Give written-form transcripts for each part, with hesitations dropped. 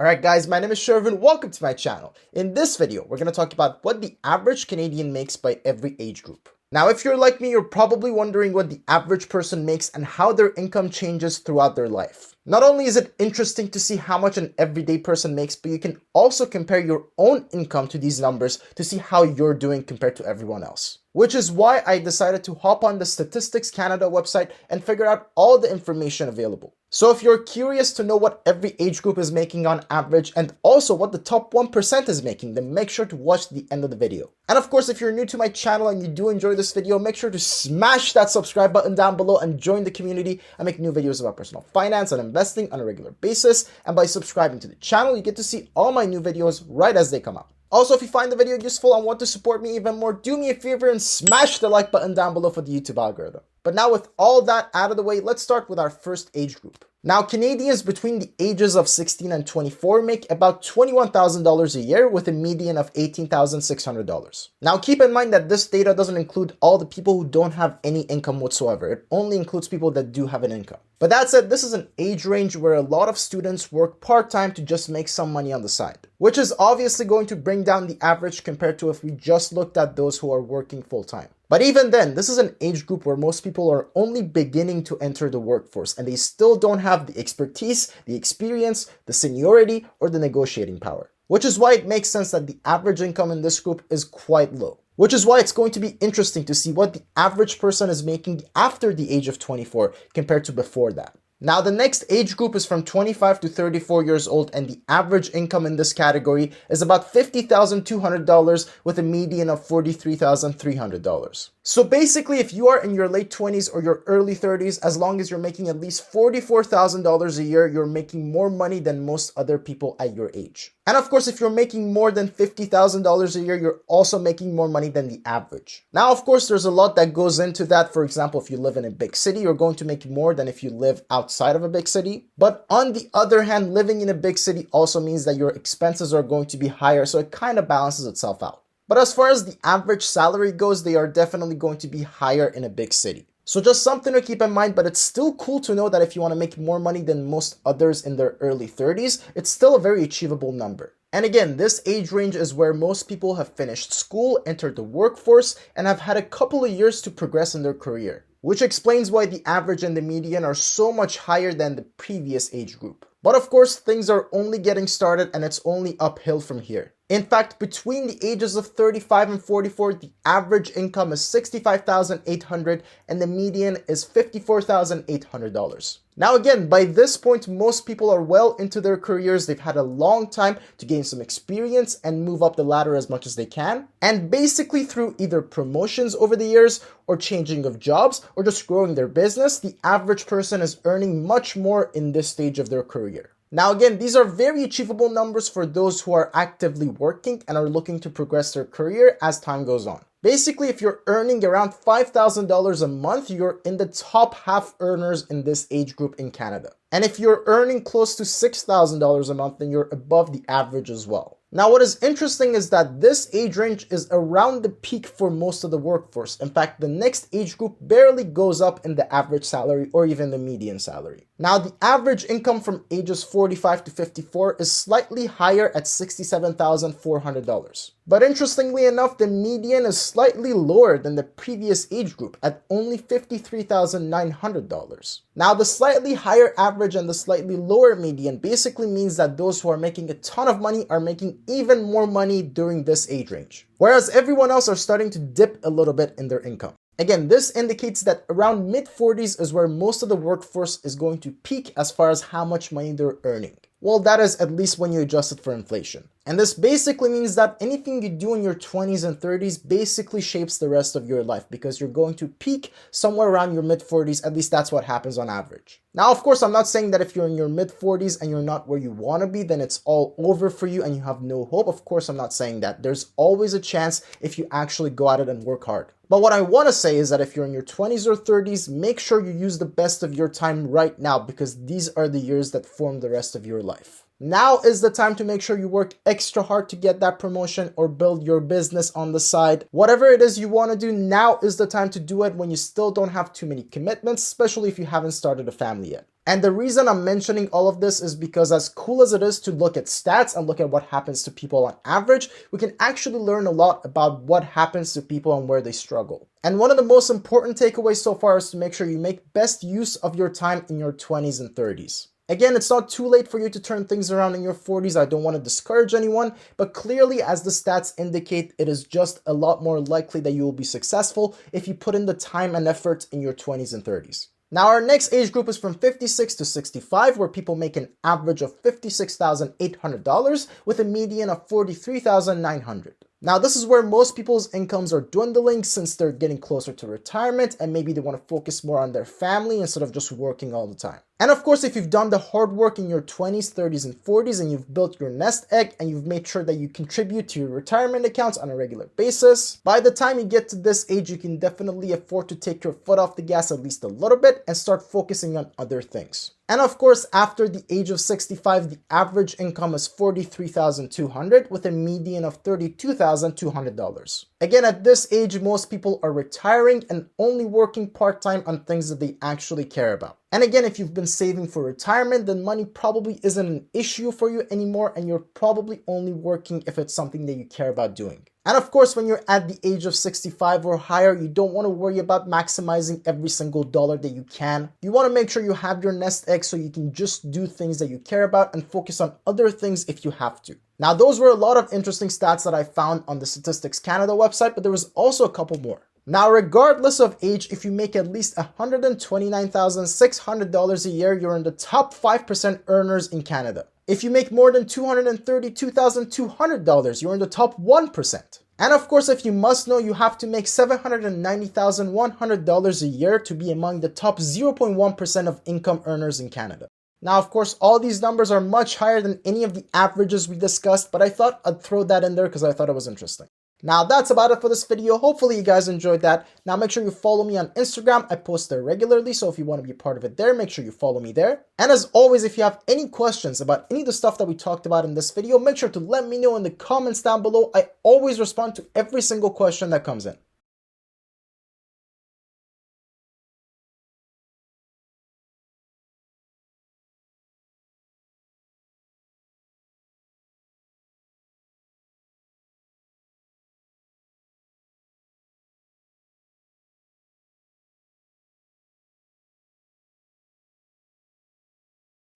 Alright guys, my name is Shervin, welcome to my channel. In this video, we're going to talk about what the average Canadian makes by every age group. Now, if you're like me, you're probably wondering what the average person makes and how their income changes throughout their life. Not only is it interesting to see how much an everyday person makes, but you can also compare your own income to these numbers to see how you're doing compared to everyone else. Which is why I decided to hop on the Statistics Canada website and figure out all the information available. So if you're curious to know what every age group is making on average and also what the top 1% is making, then make sure to watch the end of the video. And of course, if you're new to my channel and you do enjoy this video, make sure to smash that subscribe button down below and join the community. I make new videos about personal finance and investing on a regular basis. And by subscribing to the channel, you get to see all my new videos right as they come out. Also, if you find the video useful and want to support me even more, do me a favor and smash the like button down below for the YouTube algorithm. But now with all that out of the way, let's start with our first age group. Now, Canadians between the ages of 16 and 24 make about $21,000 a year with a median of $18,600. Now, keep in mind that this data doesn't include all the people who don't have any income whatsoever. It only includes people that do have an income. But that said, this is an age range where a lot of students work part-time to just make some money on the side, which is obviously going to bring down the average compared to if we just looked at those who are working full-time. But even then, this is an age group where most people are only beginning to enter the workforce and they still don't have the expertise, the experience, the seniority, or the negotiating power. Which is why it makes sense that the average income in this group is quite low. Which is why it's going to be interesting to see what the average person is making after the age of 24 compared to before that. Now, the next age group is from 25 to 34 years old, and the average income in this category is about $50,200 with a median of $43,300. So basically, if you are in your late 20s or your early 30s, as long as you're making at least $44,000 a year, you're making more money than most other people at your age. And of course, if you're making more than $50,000 a year, you're also making more money than the average. Now, of course, there's a lot that goes into that. For example, if you live in a big city, you're going to make more than if you live outside of a big city. But on the other hand, living in a big city also means that your expenses are going to be higher, so it kind of balances itself out. But as far as the average salary goes, they are definitely going to be higher in a big city. So just something to keep in mind, but it's still cool to know that if you want to make more money than most others in their early 30s, it's still a very achievable number. And again, this age range is where most people have finished school, entered the workforce, and have had a couple of years to progress in their career, which explains why the average and the median are so much higher than the previous age group. But of course, things are only getting started and it's only uphill from here. In fact, between the ages of 35 and 44, the average income is $65,800 and the median is $54,800. Now again, by this point, most people are well into their careers. They've had a long time to gain some experience and move up the ladder as much as they can. And basically through either promotions over the years or changing of jobs or just growing their business, the average person is earning much more in this stage of their career. Now again, these are very achievable numbers for those who are actively working and are looking to progress their career as time goes on. Basically, if you're earning around $5,000 a month, you're in the top half earners in this age group in Canada. And if you're earning close to $6,000 a month, then you're above the average as well. Now, what is interesting is that this age range is around the peak for most of the workforce. In fact, the next age group barely goes up in the average salary or even the median salary. Now, the average income from ages 45 to 54 is slightly higher at $67,400. But interestingly enough, the median is slightly lower than the previous age group at only $53,900. Now, the slightly higher average and the slightly lower median basically means that those who are making a ton of money are making even more money during this age range, whereas everyone else are starting to dip a little bit in their income. Again, this indicates that around mid-40s is where most of the workforce is going to peak as far as how much money they're earning. Well, that is at least when you adjust it for inflation. And this basically means that anything you do in your 20s and 30s basically shapes the rest of your life because you're going to peak somewhere around your mid-40s. At least that's what happens on average. Now, of course, I'm not saying that if you're in your mid-40s and you're not where you want to be, then it's all over for you and you have no hope. Of course, I'm not saying that. There's always a chance if you actually go at it and work hard. But what I want to say is that if you're in your 20s or 30s, make sure you use the best of your time right now because these are the years that form the rest of your life. Now is the time to make sure you work extra hard to get that promotion or build your business on the side. Whatever it is you want to do, now is the time to do it when you still don't have too many commitments, especially if you haven't started a family yet. And the reason I'm mentioning all of this is because as cool as it is to look at stats and look at what happens to people on average, we can actually learn a lot about what happens to people and where they struggle. And one of the most important takeaways so far is to make sure you make best use of your time in your 20s and 30s. Again, it's not too late for you to turn things around in your 40s. I don't want to discourage anyone, but clearly, as the stats indicate, it is just a lot more likely that you will be successful if you put in the time and effort in your 20s and 30s. Now, our next age group is from 56 to 65, where people make an average of $56,800 with a median of $43,900. Now, this is where most people's incomes are dwindling since they're getting closer to retirement and maybe they want to focus more on their family instead of just working all the time. And of course, if you've done the hard work in your 20s, 30s, and 40s and you've built your nest egg and you've made sure that you contribute to your retirement accounts on a regular basis, by the time you get to this age, you can definitely afford to take your foot off the gas at least a little bit and start focusing on other things. And of course, after the age of 65, the average income is $43,200 with a median of $32,200. Again, at this age, most people are retiring and only working part-time on things that they actually care about. And again, if you've been saving for retirement, then money probably isn't an issue for you anymore, and you're probably only working if it's something that you care about doing. And of course, when you're at the age of 65 or higher, you don't want to worry about maximizing every single dollar that you can. You want to make sure you have your nest egg so you can just do things that you care about and focus on other things if you have to. Now, those were a lot of interesting stats that I found on the Statistics Canada website, but there was also a couple more. Now, regardless of age, if you make at least $129,600 a year, you're in the top 5% earners in Canada. If you make more than $232,200, you're in the top 1%. And of course, if you must know, you have to make $790,100 a year to be among the top 0.1% of income earners in Canada. Now, of course, all these numbers are much higher than any of the averages we discussed, but I thought I'd throw that in there because I thought it was interesting. Now, that's about it for this video. Hopefully you guys enjoyed that. Now, make sure you follow me on Instagram. I post there regularly, so if you want to be a part of it there, make sure you follow me there. And as always, if you have any questions about any of the stuff that we talked about in this video, make sure to let me know in the comments down below. I always respond to every single question that comes in.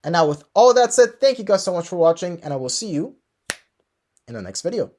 And now with all that said, thank you guys so much for watching, and I will see you in the next video.